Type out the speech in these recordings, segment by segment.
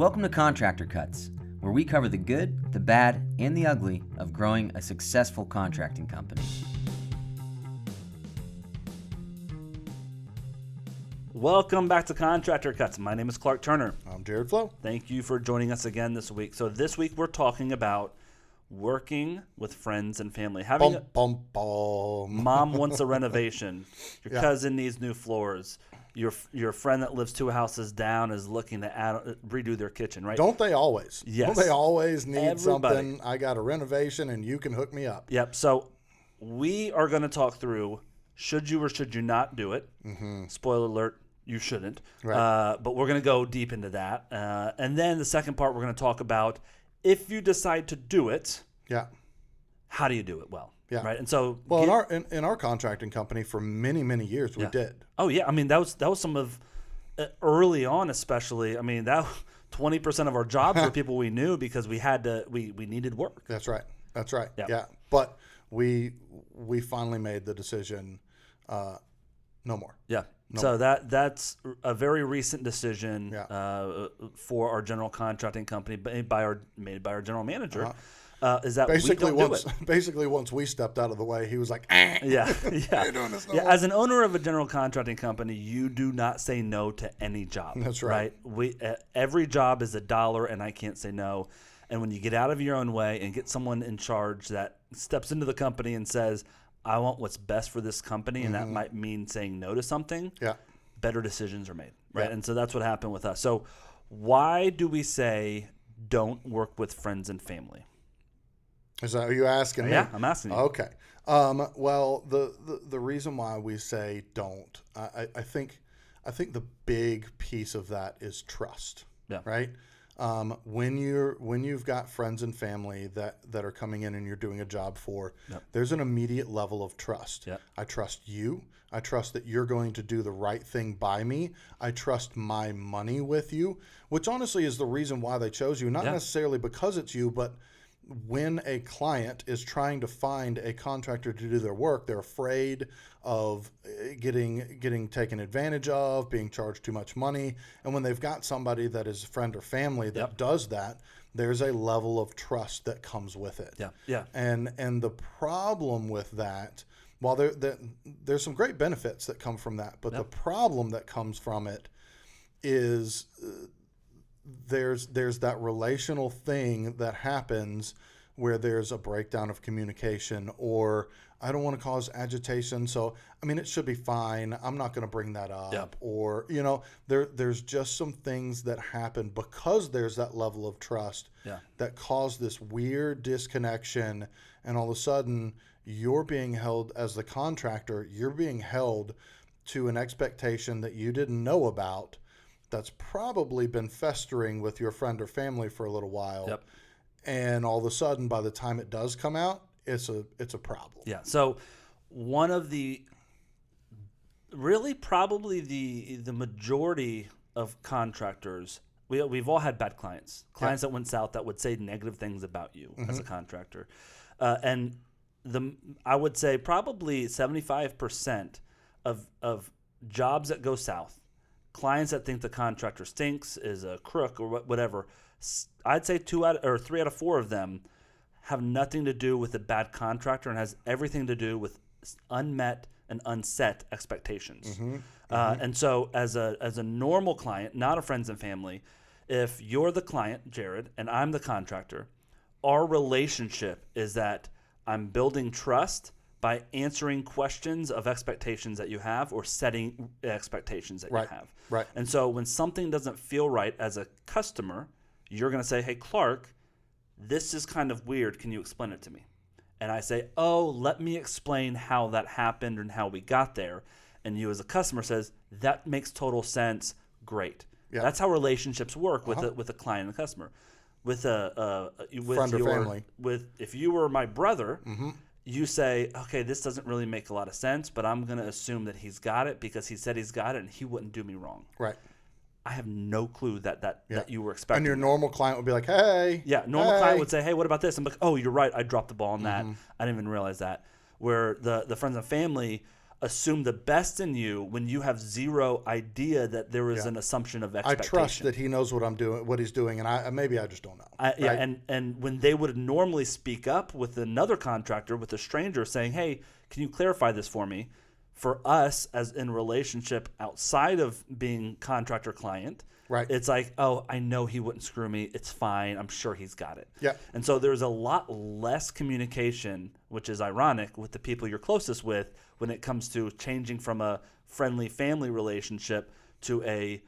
Welcome to Contractor Cuts, where we cover the good, the bad, and the ugly of growing a successful contracting company. Welcome back to Contractor Cuts. My name is Clark Turner. I'm Jared Flo. Thank you for joining us again this week. So this week we're talking about working with friends and family. Having mom wants a renovation. Your cousin needs new floors. Your friend that lives 2 houses down is looking to redo their kitchen, right? Don't they always? Yes. Don't they always need Everybody. something? I got a renovation and you can hook me up. Yep. So we are going to talk through should you or should you not do it. Mm-hmm. Spoiler alert, you shouldn't. Right. But we're going to go deep into that. And then the second part, we're going to talk about if you decide to do it, how do you do it well? Yeah. Right. And so, in our contracting company for many years, we did. Oh yeah. I mean, that was some of early on, especially. I mean, that 20% of our jobs were people we knew because we needed work. That's right. Yeah. Yeah. But we finally made the decision, no more. Yeah. No. So that's a very recent decision for our general contracting company made by our general manager. Uh-huh. Is that basically once we stepped out of the way, he was like, yeah. You're doing this no more. As an owner of a general contracting company, you do not say no to any job. That's right. Every job is $1, and I can't say no. And when you get out of your own way and get someone in charge that steps into the company and says, I want what's best for this company, and that might mean saying no to something, better decisions are made, right? Yeah. And so that's what happened with us. So why do we say don't work with friends and family? Are you asking me? Yeah, I'm asking you. Okay. Well, the reason why we say don't, I think the big piece of that is trust. Yeah. Right. When you've got friends and family that are coming in and you're doing a job for, there's an immediate level of trust. Yep. I trust you. I trust that you're going to do the right thing by me. I trust my money with you, which honestly is the reason why they chose you, not necessarily because it's you, but when a client is trying to find a contractor to do their work, they're afraid of getting taken advantage of, being charged too much money. And when they've got somebody that is a friend or family that does that, there's a level of trust that comes with it. Yeah. And the problem with that, while there's some great benefits that come from that, but the problem that comes from it is there's that relational thing that happens where there's a breakdown of communication, or I don't want to cause agitation, so I mean it should be fine, I'm not going to bring that up, or there's just some things that happen because there's that level of trust that cause this weird disconnection, and all of a sudden you're being held as the contractor, you're being held to an expectation that you didn't know about, that's probably been festering with your friend or family for a little while. Yep. And all of a sudden, by the time it does come out, it's a problem. Yeah. So one of the really probably the majority of contractors, we've all had bad clients that went south that would say negative things about you as a contractor. And I would say probably 75% of jobs that go south, clients that think the contractor stinks, is a crook or whatever, I'd say 3 out of 4 of them have nothing to do with a bad contractor and has everything to do with unmet and unset expectations. And so as a normal client, not a friends and family, if you're the client, Jared, and I'm the contractor, our relationship is that I'm building trust by answering questions of expectations that you have or setting expectations that you have. Right. And so when something doesn't feel right as a customer, you're going to say, hey, Clark, this is kind of weird. Can you explain it to me? And I say, oh, let me explain how that happened and how we got there. And you as a customer says, that makes total sense. Great. Yeah. That's how relationships work with a client and a customer. With friend or family. If you were my brother, you say, okay, this doesn't really make a lot of sense, but I'm going to assume that he's got it because he said he's got it and he wouldn't do me wrong. Right. I have no clue that you were expecting. And your normal client would be like, hey. Yeah, normal client would say, hey, what about this? I'm like, oh, you're right. I dropped the ball on that. I didn't even realize that. Where the friends and family, assume the best in you when you have zero idea that there is an assumption of I expectation. trust that he knows what he's doing, and maybe I just don't know. Yeah, and when they would normally speak up with another contractor, with a stranger, saying, "Hey, can you clarify this for me?" For us, as in relationship outside of being contractor client, Right. it's like, oh, I know he wouldn't screw me. It's fine. I'm sure he's got it. Yeah. And so there's a lot less communication, which is ironic, with the people you're closest with when it comes to changing from a friendly family relationship to a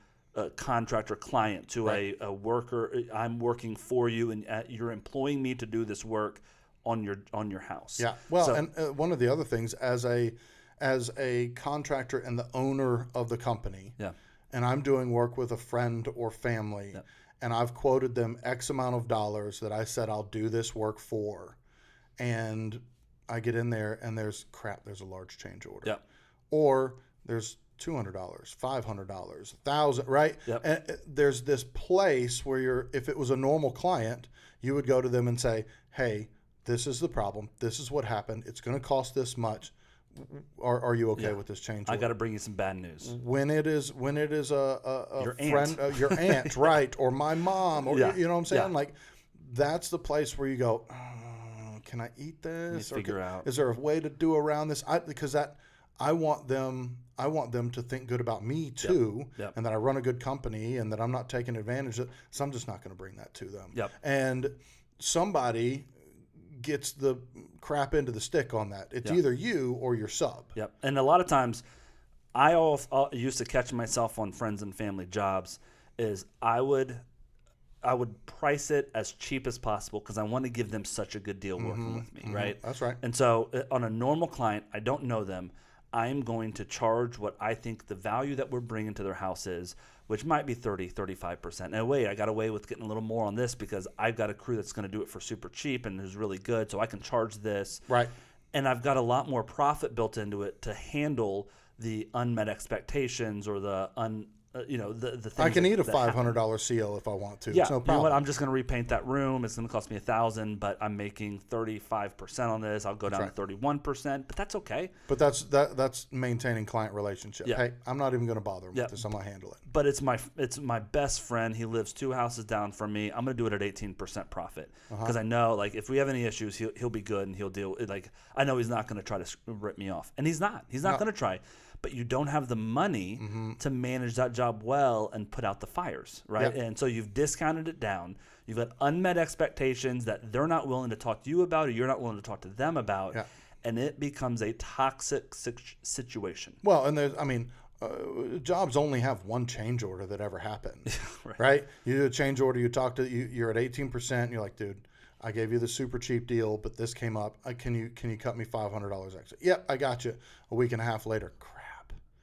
contractor client, to a worker. I'm working for you, and you're employing me to do this work on your house. Yeah. Well, So- and one of the other things, as a contractor and the owner of the company, yeah. and I'm doing work with a friend or family, Yep. and I've quoted them X amount of dollars that I said I'll do this work for, and I get in there and there's a large change order. Yep. Or there's $200, $500, $1,000, right? Yep. And there's this place where if it was a normal client, you would go to them and say, hey, this is the problem. This is what happened. It's going to cost this much. Are you okay with this change order? I got to bring you some bad news. When it is a Your friend, your aunt, right, or my mom, or Yeah. you know what I'm saying? Yeah. Like, that's the place where you go, oh, can I eat this? You figure out. Is there a way to do around this? Because I want them to think good about me too, Yep. and that I run a good company, and that I'm not taking advantage of. So I'm just not going to bring that to them. Yep. And somebody gets the crap into the stick on that. It's either you or your sub. Yep. And a lot of times, I used to catch myself on friends and family jobs. Is I would price it as cheap as possible because I want to give them such a good deal working with me, right? That's right. And so on a normal client, I don't know them. I'm going to charge what I think the value that we're bringing to their house is, which might be 30, 35%. And wait, I got away with getting a little more on this because I've got a crew that's going to do it for super cheap and is really good, so I can charge this. Right. And I've got a lot more profit built into it to handle the unmet expectations or the the things I can eat a that happen. $500 CO if I want to. Yeah, It's no you know problem. what? I'm just going to repaint that room. It's going to cost me $1,000, but I'm making 35% on this. I'll go down to 31%, but that's okay. But that's maintaining client relationship. Yeah. Hey, I'm not even going to bother with Yeah. this. I'm going to handle it. But it's my best friend. He lives 2 houses down from me. I'm going to do it at 18% profit because I know, like, if we have any issues, he'll be good and he'll deal. Like, I know he's not going to try to rip me off, and he's not. He's not going to try. But you don't have the money to manage that job well and put out the fires, right? Yeah. And so you've discounted it down. You've got unmet expectations that they're not willing to talk to you about, or you're not willing to talk to them about, and it becomes a toxic situation. Well, and jobs only have one change order that ever happens, right? You do a change order, you're at 18%, and you're like, dude, I gave you the super cheap deal, but this came up. Can you cut me $500 extra? Yep, I got you. A week and a half later, crap.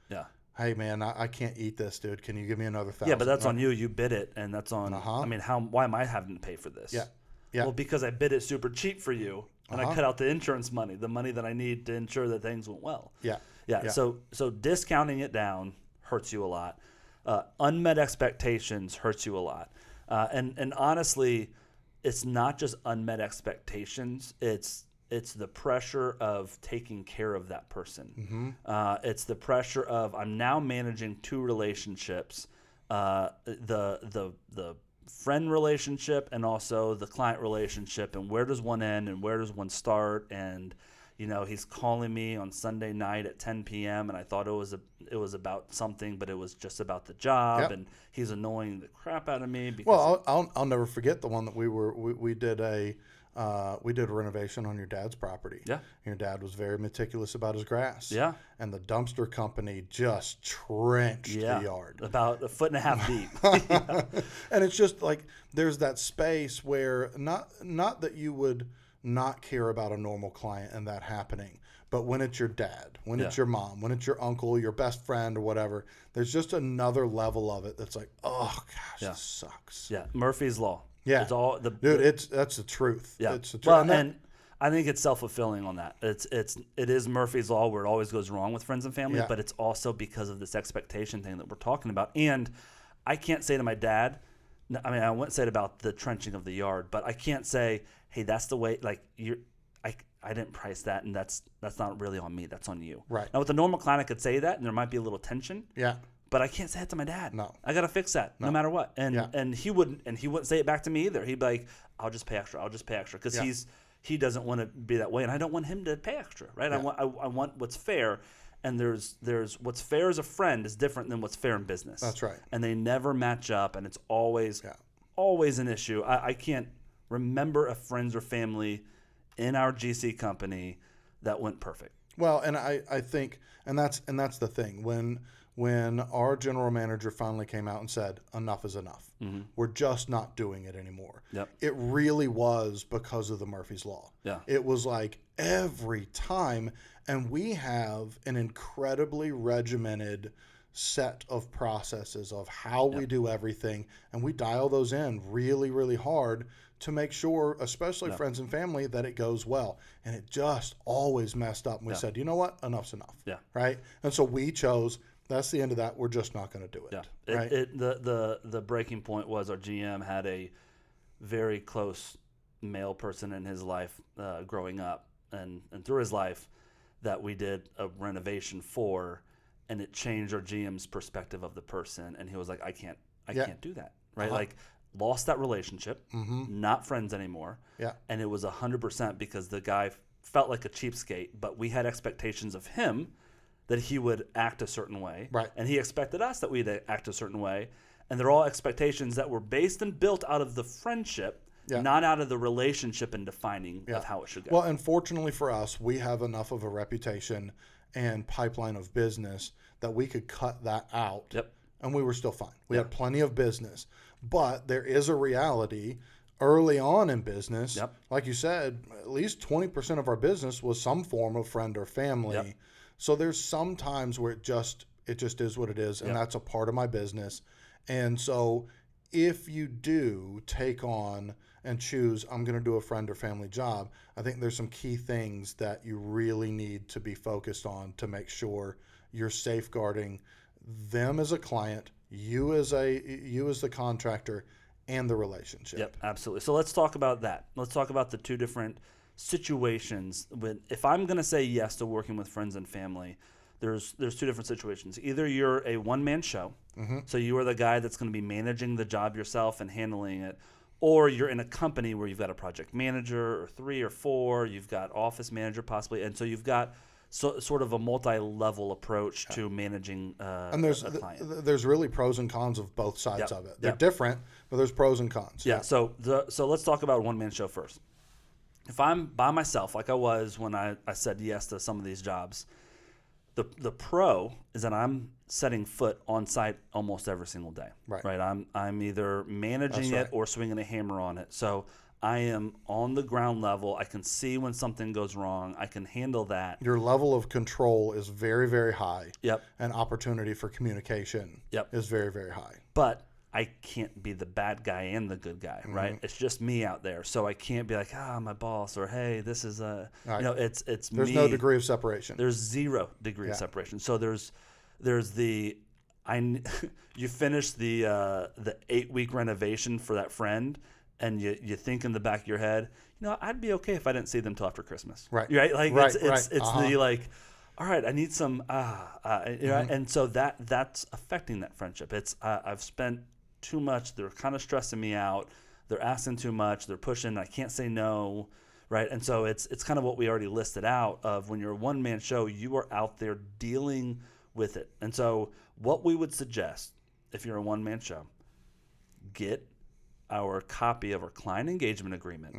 Yeah. Hey man, I can't eat this, dude. Can you give me another $1,000? Yeah, but that's on you. You bid it, and that's on. Uh-huh. I mean, why am I having to pay for this? Yeah. Yeah. Well, because I bid it super cheap for you, and I cut out the insurance money, the money that I need to ensure that things went well. Yeah. Yeah. So discounting it down hurts you a lot. Unmet expectations hurts you a lot. And honestly, it's not just unmet expectations. It's the pressure of taking care of that person. It's the pressure of I'm now managing 2 relationships, the friend relationship and also the client relationship, and where does one end and where does one start? And he's calling me on Sunday night at 10 p.m. and I thought it was about something, but it was just about the job. Yep. And he's annoying the crap out of me. Because Well, I'll never forget the one that we did a renovation on your dad's property. Yeah. Your dad was very meticulous about his grass. Yeah. And the dumpster company just trenched the yard. About 1.5 feet deep. And it's just like there's that space where not that you would not care about a normal client and that happening, but when it's your dad, when it's your mom, when it's your uncle, your best friend or whatever, there's just another level of it that's like, oh gosh, this sucks. Yeah, Murphy's Law. Yeah. It's all that's the truth. Yeah. It's the truth. Well, and I think it's self-fulfilling on that. It is Murphy's Law where it always goes wrong with friends and family, but it's also because of this expectation thing that we're talking about. And I can't say to my dad, I mean, I wouldn't say it about the trenching of the yard, but I can't say, hey, that's the way, like I didn't price that, and that's not really on me. That's on you. Right. Now, with a normal client, I could say that, and there might be a little tension. Yeah. But I can't say it to my dad. No. I got to fix that no matter what. And he wouldn't say it back to me either. He'd be like, I'll just pay extra. Because he doesn't want to be that way, and I don't want him to pay extra, right? Yeah. I want what's fair, and there's what's fair as a friend is different than what's fair in business. That's right. And they never match up, and it's always an issue. I can't remember a friends or family in our GC company that went perfect. Well, and I think, and that's the thing. When our general manager finally came out and said, enough is enough, we're just not doing it anymore. Yep. It really was because of the Murphy's Law. Yeah. It was like every time, and we have an incredibly regimented set of processes of how we do everything, and we dial those in really, really hard to make sure, especially friends and family, that it goes well. And it just always messed up. And we said, you know what? Enough's enough. Yeah. Right? And so we chose, that's the end of that. We're just not going to do it. Yeah. Right? The breaking point was our GM had a very close male person in his life growing up and through his life that we did a renovation for, and it changed our GM's perspective of the person. And he was like, I can't do that. Right? Like, lost that relationship, not friends anymore. Yeah. And it was 100% because the guy felt like a cheapskate, but we had expectations of him that he would act a certain way. Right. And he expected us that we'd act a certain way. And they're all expectations that were based and built out of the friendship, not out of the relationship and defining of how it should go. Well, and fortunately for us, we have enough of a reputation and pipeline of business that we could cut that out. Yep. And we were still fine. We had plenty of business. But there is a reality early on in business. Yep. Like you said, at least 20% of our business was some form of friend or family. Yep. So there's some times where it just is what it is, and that's a part of my business. And so if you do take on and choose, I'm going to do a friend or family job, I think there's some key things that you really need to be focused on to make sure you're safeguarding them as a client, you as the contractor, and the relationship. Yep, absolutely. So let's talk about that. Let's talk about the two different situations. If I'm going to say yes to working with friends and family, there's two different situations. Either you're a one-man show, so you are the guy that's going to be managing the job yourself and handling it, or you're in a company where you've got a project manager or 3 or 4, you've got office manager possibly, and so you've got sort of a multi-level approach to managing and there's a client. There's really pros and cons of both sides of it. They're different, but there's pros and cons. Yeah. So let's talk about a one-man show first. If I'm by myself, like I was when I said yes to some of these jobs, the pro is that I'm setting foot on site almost every single day. Right. I'm either managing it or swinging a hammer on it. So I am on the ground level. I can see when something goes wrong. I can handle that. Your level of control is very, very high. Yep. And opportunity for communication is very, very high. But I can't be the bad guy and the good guy, right? It's just me out there. So I can't be like, my boss, or hey, this is it's There's me. no degree of separation. There's 0 degree of separation. So there's you finish the 8-week renovation for that friend, and you think in the back of your head, I'd be okay if I didn't see them till after Christmas. Right. Right. Like it's the like, all right, I need some and so that's affecting that friendship. It's I've spent too much. They're kind of stressing me out. They're asking too much. They're pushing. I can't say no. Right. And so it's kind of what we already listed out of when you're a one-man show, you are out there dealing with it. And so what we would suggest if you're a one-man show, get our copy of our client engagement agreement,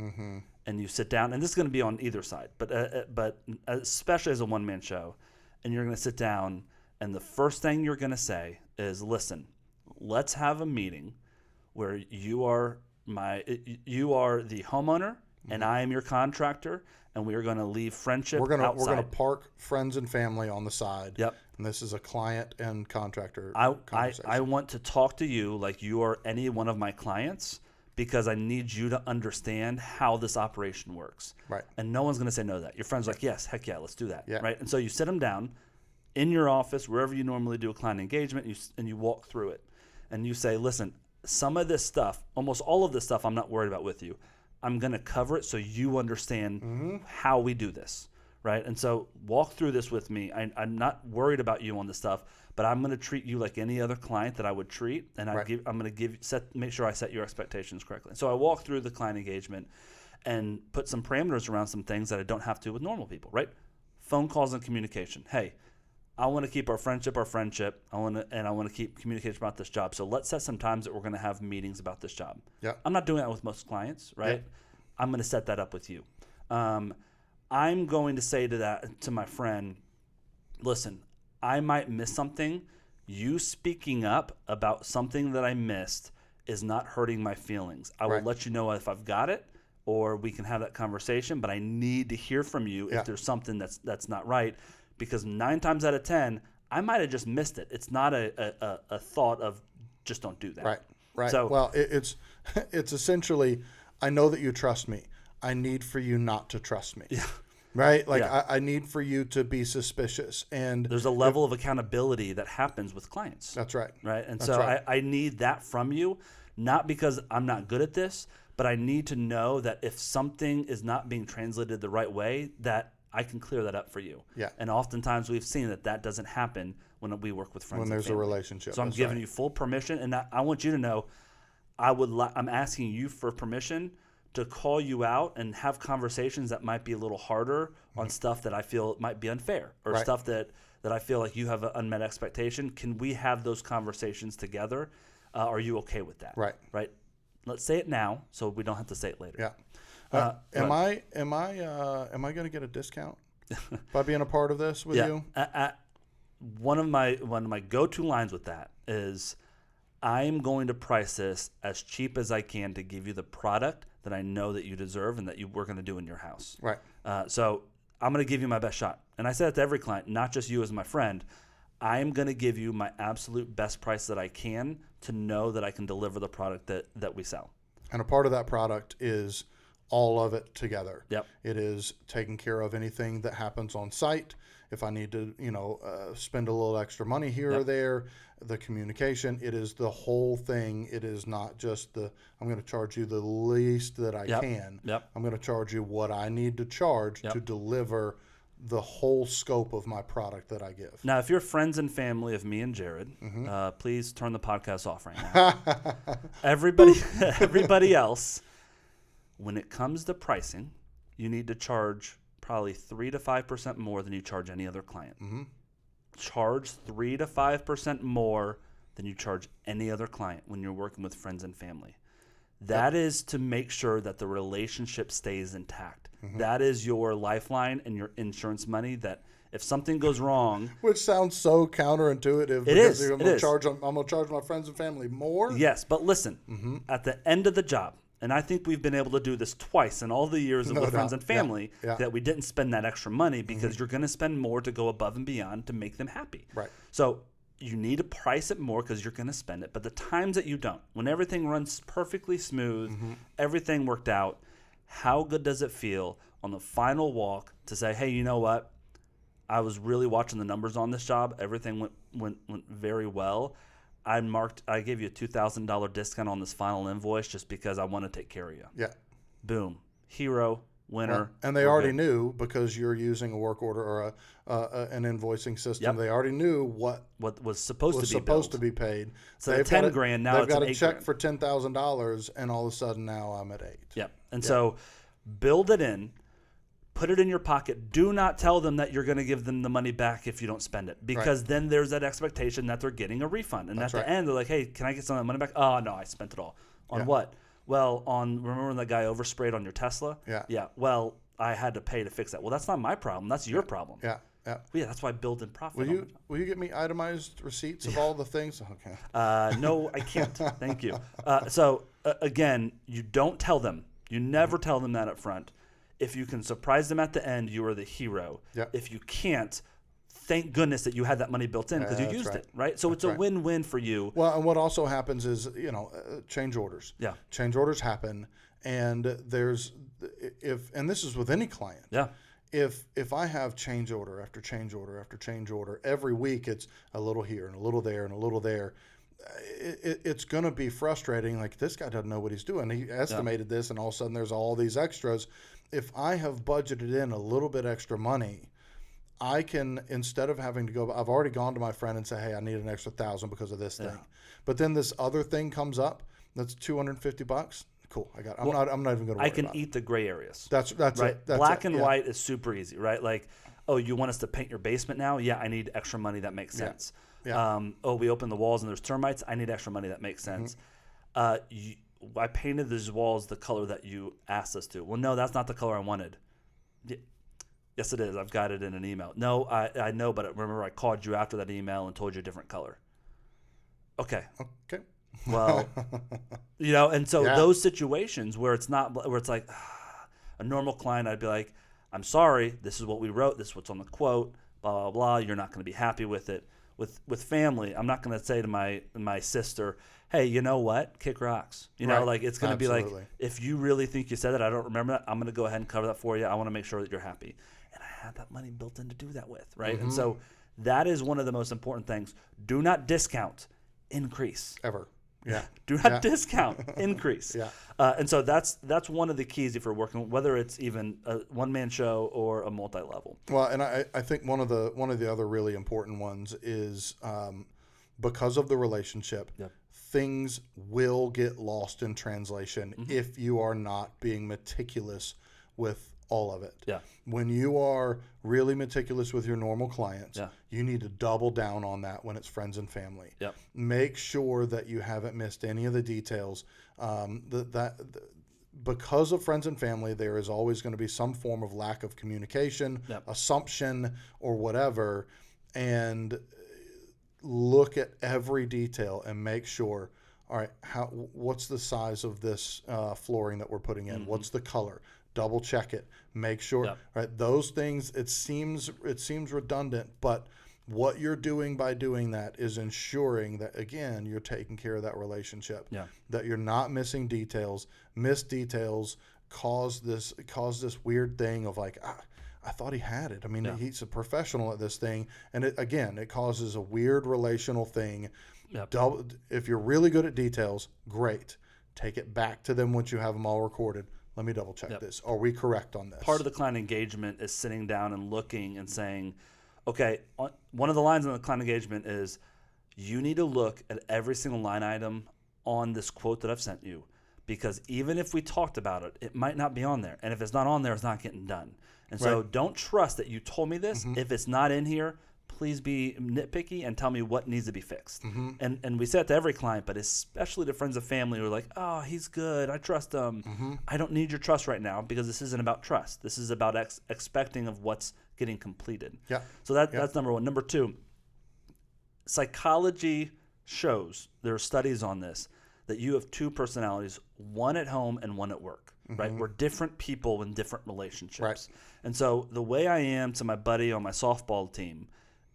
and you sit down, and this is going to be on either side, but especially as a one-man show, and you're going to sit down, and the first thing you're going to say is, listen, let's have a meeting where you are the homeowner, and I am your contractor, and we are going to leave friendship outside. We're gonna park friends and family on the side. Yep. And this is a client and contractor conversation. I want to talk to you like you are any one of my clients, because I need you to understand how this operation works. Right. And no one's going to say no to that. Your friend's like, yes, heck yeah, let's do that. Yeah. Right. And so you sit them down in your office, wherever you normally do a client engagement, and you walk through it. And you say, listen, some of this stuff, almost all of this stuff, I'm not worried about with you. I'm going to cover it so you understand how we do this, right? And so walk through this with me. I'm not worried about you on this stuff, but I'm going to treat you like any other client that I would treat, and I'm going to make sure I set your expectations correctly. And so I walk through the client engagement and put some parameters around some things that I don't have to with normal people, right? Phone calls and communication. Hey, I want to keep our friendship. I want to keep communication about this job. So let's set some times that we're going to have meetings about this job. Yeah. I'm not doing that with most clients, right? Yeah. I'm going to set that up with you. I'm going to say to my friend, listen, I might miss something. You speaking up about something that I missed is not hurting my feelings. I will let you know if I've got it, or we can have that conversation, but I need to hear from you if there's something that's not right, because 9 times out of 10, I might have just missed it. It's not a thought of just don't do that. Right. So, well, it's essentially, I know that you trust me. I need for you not to trust me. Yeah. Right? Like I need for you to be suspicious. And there's a level of accountability that happens with clients. That's right. Right. And That's so right. I need that from you, not because I'm not good at this, but I need to know that if something is not being translated the right way, that I can clear that up for you. Yeah. And oftentimes we've seen that doesn't happen when we work with friends. When there's and family. a relationship. So I'm giving you full permission, and I want you to know I'm asking you for permission to call you out and have conversations that might be a little harder on stuff that I feel might be unfair, or stuff that I feel like you have an unmet expectation. Can we have those conversations together? Are you okay with that? Right. Let's say it now so we don't have to say it later. Yeah. Am I going to get a discount by being a part of this with you? One of my go-to lines with that is, I am going to price this as cheap as I can to give you the product that I know that you deserve and that we're going to do in your house. Right. So I'm going to give you my best shot. And I say that to every client, not just you as my friend. I am going to give you my absolute best price that I can to know that I can deliver the product that we sell. And a part of that product is all of it together. Yep. It is taking care of anything that happens on site. If I need to, spend a little extra money here or there, the communication, it is the whole thing. It is not just I'm going to charge you the least that I can. Yep. I'm going to charge you what I need to charge to deliver the whole scope of my product that I give. Now, if you're friends and family of me and Jared, please turn the podcast off right now. Everybody else, when it comes to pricing, you need to charge probably 3 to 5% more than you charge any other client. Mm-hmm. Charge 3 to 5% more than you charge any other client when you're working with friends and family. That is to make sure that the relationship stays intact. Mm-hmm. That is your lifeline and your insurance money, that if something goes wrong... Which sounds so counterintuitive. It is. I'm going to charge my friends and family more? Yes, but listen, at the end of the job, and I think we've been able to do this twice in all the years with friends and family, that we didn't spend that extra money, because you're going to spend more to go above and beyond to make them happy. Right. So you need to price it more because you're going to spend it. But the times that you don't, when everything runs perfectly smooth, everything worked out, how good does it feel on the final walk to say, hey, you know what? I was really watching the numbers on this job. Everything went very well. I gave you a $2,000 discount on this final invoice just because I want to take care of you. Yeah. Boom. Hero, winner. And they already knew, because you're using a work order or an invoicing system. They already knew what was supposed to be paid. So they've got $10,000 now. They've got a check for $10,000, and all of a sudden now I'm at $8,000. Yep. And so build it in. Put it in your pocket. Do not tell them that you're going to give them the money back if you don't spend it, because then there's that expectation that they're getting a refund. And at the end, they're like, hey, can I get some of that money back? Oh, no, I spent it all. On what? Well, remember when that guy oversprayed on your Tesla? Yeah. Yeah. Well, I had to pay to fix that. Well, that's not my problem. That's your problem. Yeah. Yeah. Well, yeah, that's why build in profit. Will you get me itemized receipts of all the things? Okay. No, I can't. Thank you. So again, you don't tell them. You never tell them that up front. If you can surprise them at the end, you are the hero. Yep. If you can't, thank goodness that you had that money built in, because you used it, right? So it's a win-win for you. Well, and what also happens is, change orders. Yeah. Change orders happen, and and this is with any client. Yeah. If I have change order after change order after change order, every week it's a little here and a little there and a little there, it's going to be frustrating. Like, this guy doesn't know what he's doing. He estimated this, and all of a sudden there's all these extras. If I have budgeted in a little bit extra money, I can, instead of having to go, I've already gone to my friend and say, hey, I need an extra $1,000 because of this thing. But then this other thing comes up that's $250. Cool, I got it. I'm not even going to worry I can about eat the gray areas. That's right. it. That's Black it. and white is super easy, right? Like, oh, you want us to paint your basement now? Yeah, I need extra money. That makes sense. Yeah. Oh, we open the walls and there's termites. I need extra money. That makes sense. I painted these walls the color that you asked us to. Well, no, that's not the color I wanted. Yes, it is. I've got it in an email. No, I know, but remember I called you after that email and told you a different color. Okay. Well, and so those situations where it's like a normal client, I'd be like, I'm sorry, this is what we wrote, this is what's on the quote, blah, blah, blah. You're not going to be happy with it. With family, I'm not going to say to my sister, hey, you know what? Kick rocks. Like, it's going to be like, if you really think you said that, I don't remember that, I'm going to go ahead and cover that for you. I want to make sure that you're happy. And I had that money built in to do that with, right? And so that is one of the most important things. Do not discount, increase. Ever. Yeah. Do not discount, increase. Yeah. And so that's one of the keys if you're working, whether it's even a one-man show or a multi-level. Well, and I think one of the other really important ones is because of the relationship, things will get lost in translation if you are not being meticulous with all of it. Yeah. When you are really meticulous with your normal clients, you need to double down on that when it's friends and family. Yep. Make sure that you haven't missed any of the details. Because of friends and family, there is always going to be some form of lack of communication, assumption, or whatever. And look at every detail and make sure, all right, what's the size of this flooring that we're putting in? What's the color? Double check it. Make sure, right? Those things, it seems redundant, but what you're doing by doing that is ensuring that, again, you're taking care of that relationship. Yeah. That you're not missing details. Missed details cause this weird thing of like, I thought he had it. I mean, he's a professional at this thing, and it causes a weird relational thing. Yep. If you're really good at details, great. Take it back to them once you have them all recorded. Let me double check this. Are we correct on this? Part of the client engagement is sitting down and looking and saying, okay, one of the lines in the client engagement is, you need to look at every single line item on this quote that I've sent you, because even if we talked about it, it might not be on there. And if it's not on there, it's not getting done. And so don't trust that you told me this. If it's not in here, please be nitpicky and tell me what needs to be fixed. And we say it to every client, but especially to friends and family who are like, oh, he's good, I trust him. I don't need your trust right now, because this isn't about trust. This is about expecting of what's getting completed. Yeah. So that's number one. Number two, psychology shows, there are studies on this, that you have two personalities, one at home and one at work. Right? We're different people in different relationships. Right. And so the way I am to my buddy on my softball team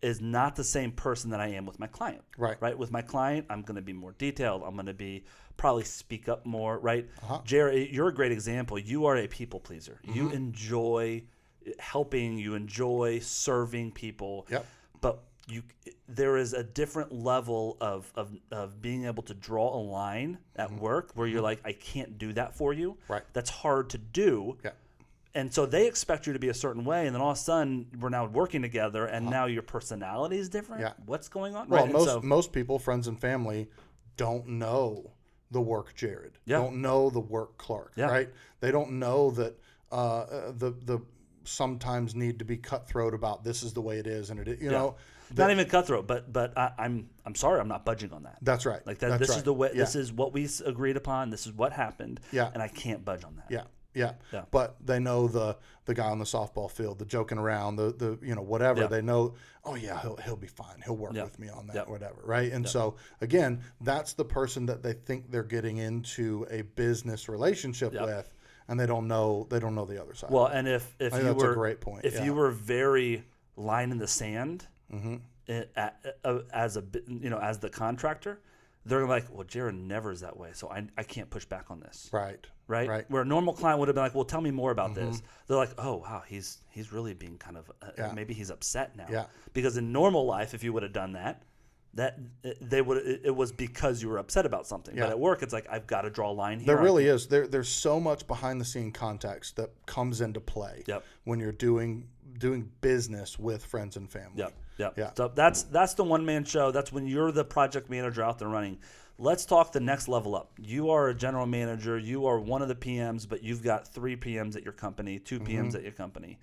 is not the same person that I am with my client. Right. With my client, I'm going to be more detailed. I'm going to be probably speak up more. Right. Jerry, you're a great example. You are a people pleaser. You enjoy helping. You enjoy serving people. Yep. But there is a different level of being able to draw a line at work where you're like, I can't do that for you. Right. That's hard to do. Yeah. And so they expect you to be a certain way, and then all of a sudden we're now working together, and now your personality is different. Yeah. What's going on? Well, Right. most people, friends and family, don't know the work Jared. Don't know the work Clark. Right. They don't know that the sometimes need to be cutthroat about this is the way it is, and it you know. Not even cutthroat, but I'm sorry, I'm not budging on that. That's right. Like that. That's this right. is the way. Yeah. This is what we agreed upon. This is what happened. Yeah. And I can't budge on that. Yeah. But they know the guy on the softball field, the joking around, the whatever. Yeah. They know. Oh yeah, he'll be fine. He'll work with me on that, whatever. Right. And so again, that's the person that they think they're getting into a business relationship with, and they don't know the other side. Well, and if you that's were a great point. If you were very line in the sand. As the contractor, they're like, well, Jared never is that way, so I can't push back on this. Right. Where a normal client would have been like, well, tell me more about this. They're like, oh wow, he's really being kind of maybe he's upset now. Yeah. Because in normal life, if you would have done that, that it was because you were upset about something. Yeah. But at work, it's like, I've got to draw a line here. There really is. There's so much behind the scene context that comes into play Yep. when you're doing business with friends and family. Yep. Yep. Yeah. So that's the one-man show. That's when you're the project manager out there running. Let's talk the next level up. You are a general manager. You are one of the PMs, but you've got 3 PMs at your company, 2 PMs at your company.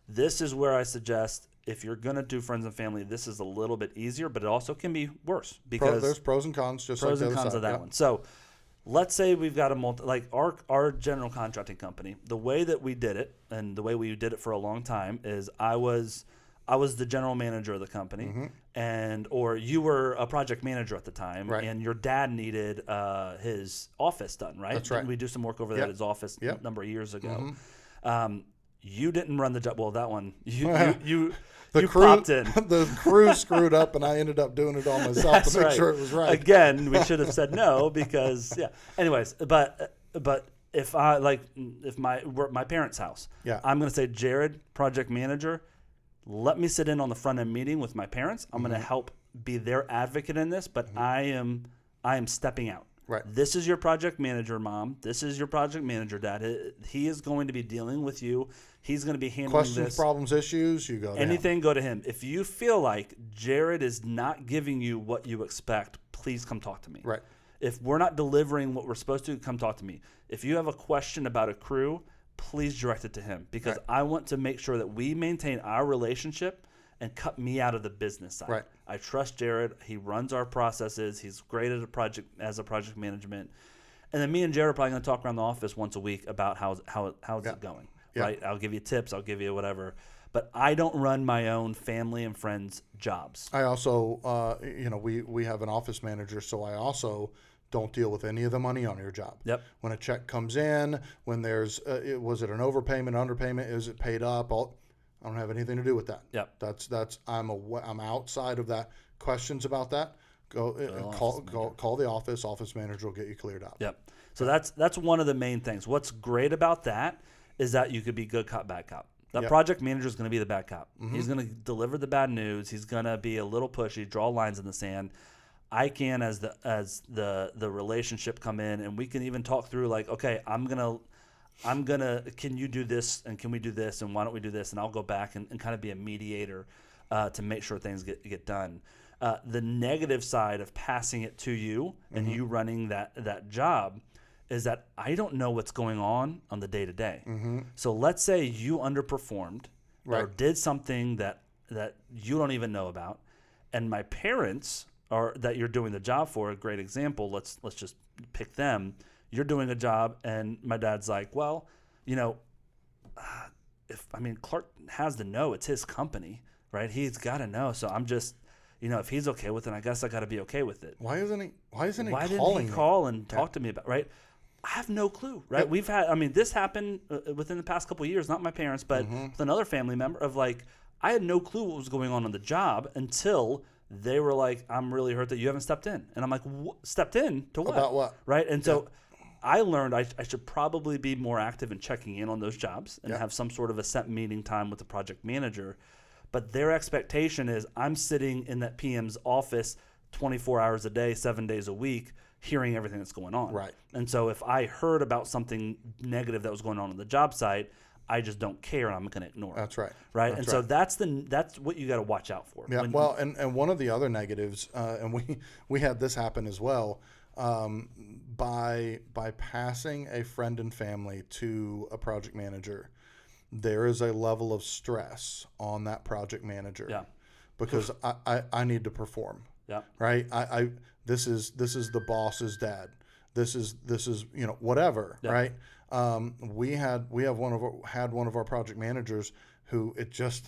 This is where I suggest, if you're going to do friends and family, this is a little bit easier, but it also can be worse because There's pros and cons, just pros like and the other cons side. of that Yep. one. So let's say we've got our general contracting company. The way that we did it, and the way we did it for a long time, is I was the general manager of the company, or you were a project manager at the time, Right. and your dad needed his office done, right? That's right. Didn't we do some work over there at his office a number of years ago? You didn't run the job. Well, that one you popped in. The crew screwed up, and I ended up doing it all myself to make sure it was right. Again, we should have said no because Anyways, but if my parents' house, I'm going to say, Jared, project manager, let me sit in on the front end meeting with my parents. I'm going to help be their advocate in this, but I am stepping out. Right. This is your project manager, Mom. This is your project manager, Dad. He is going to be dealing with you. He's going to be handling Questions, this. problems, issues, you go to Anything, him. go to him. If you feel like Jared is not giving you what you expect, please come talk to me. Right. If we're not delivering what we're supposed to, come talk to me. If you have a question about a crew, please direct it to him, because I want to make sure that we maintain our relationship and cut me out of the business side. Right. I trust Jared. He runs our processes. He's great at a project management. And then me and Jared are probably going to talk around the office once a week about how's it going. Yeah. Right? I'll give you tips. I'll give you whatever. But I don't run my own family and friends' jobs. I also, we have an office manager, so I also don't deal with any of the money on your job. Yep. When a check comes in, when there's, was it an overpayment, underpayment? Is it paid up? I don't have anything to do with that. Yep. I'm outside of that. Questions about that? Go and call the office. Office manager will get you cleared up. Yep. So that's one of the main things. What's great about that is that you could be good cop, bad cop. That project manager is going to be the bad cop. He's going to deliver the bad news. He's going to be a little pushy, draw lines in the sand. I can, as the relationship, come in, and we can even talk through, like, okay, I'm gonna can you do this, and can we do this, and why don't we do this, and I'll go back and kind of be a mediator to make sure things get done. The negative side of passing it to you and you running that job is that I don't know what's going on the day to day. So let's say you underperformed or did something that you don't even know about, and my parents that you're doing the job for, a great example. Let's just pick them. You're doing a job, and my dad's like, well, Clark has to know it's his company, right? He's got to know. So I'm just, if he's okay with it, I guess I got to be okay with it. Why isn't he calling didn't he call and talk to me about, right? I have no clue, right? We've had, this happened within the past couple of years, not my parents, but with another family member, of like, I had no clue what was going on the job until they were like, I'm really hurt that you haven't stepped in. And I'm like, stepped in to what? About what? Right? And so I learned I should probably be more active in checking in on those jobs and have some sort of a set meeting time with the project manager. But their expectation is I'm sitting in that PM's office 24 hours a day, 7 days a week, hearing everything that's going on. Right. And so if I heard about something negative that was going on the job site, I just don't care, and I'm going to ignore it. That's right. Right. That's and so that's what you got to watch out for. Yeah. And one of the other negatives, and we had this happen as well, by passing a friend and family to a project manager, there is a level of stress on that project manager. Yeah. Because I need to perform. Yeah. Right. This is the boss's dad. This is whatever. Yeah. Right. We had one of our project managers who it's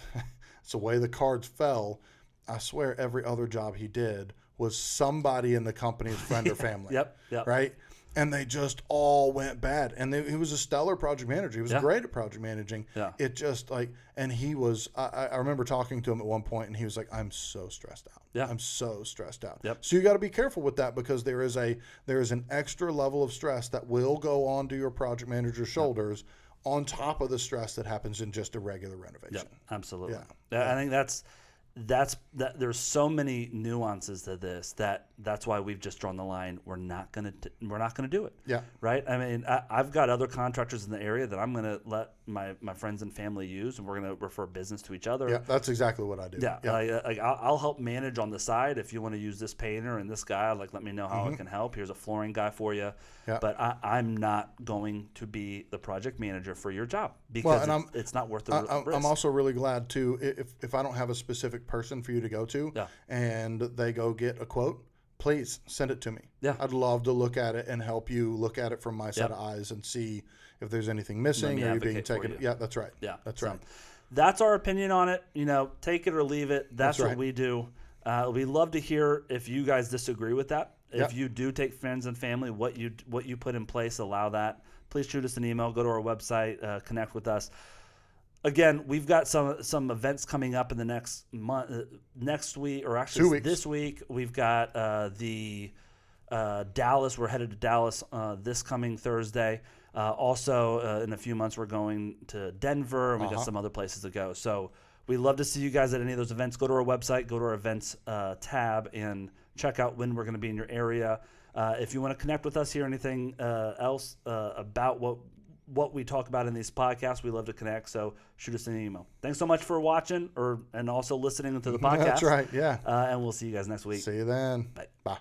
the way the cards fell. I swear every other job he did was somebody in the company's friend or family. Yep. Right. And they just all went bad. And he was a stellar project manager. He was great at project managing. Yeah. It just and he was, I remember talking to him at one point, and he was like, I'm so stressed out. Yeah. I'm so stressed out. Yep. So you got to be careful with that, because there is an extra level of stress that will go onto your project manager's shoulders on top of the stress that happens in just a regular renovation. Yep. Absolutely. Yeah. I think there's so many nuances to this that's why we've just drawn the line. We're not gonna do it. Yeah. Right. I mean, I've got other contractors in the area that I'm gonna let my friends and family use, and we're gonna refer business to each other. Yeah, that's exactly what I do. Yeah. I'll help manage on the side if you want to use this painter and this guy. Like, let me know how I can help. Here's a flooring guy for you. Yeah. But I'm not going to be the project manager for your job because it's not worth the risk. I'm also really glad too if I don't have a specific person for you to go to, and they go get a quote, please send it to me. Yeah. I'd love to look at it and help you look at it from my set of eyes and see if there's anything missing or you being taken. Yeah, that's right. Yeah, that's right. That's our opinion on it. Take it or leave it. That's right. what we do. We love to hear if you guys disagree with that. If you do take friends and family, what you put in place, allow that. Please shoot us an email. Go to our website. Connect with us. Again, we've got some events coming up in the next month, next week, or actually 2 weeks. This week. We've got the Dallas. We're headed to Dallas this coming Thursday. Also, in a few months, we're going to Denver, and we got some other places to go. So we'd love to see you guys at any of those events. Go to our website, go to our events tab, and check out when we're going to be in your area. If you want to connect with us, hear anything else about what we talk about in these podcasts, we love to connect. So shoot us an email. Thanks so much for watching and also listening to the podcast. That's right. Yeah. And we'll see you guys next week. See you then. Bye. Bye.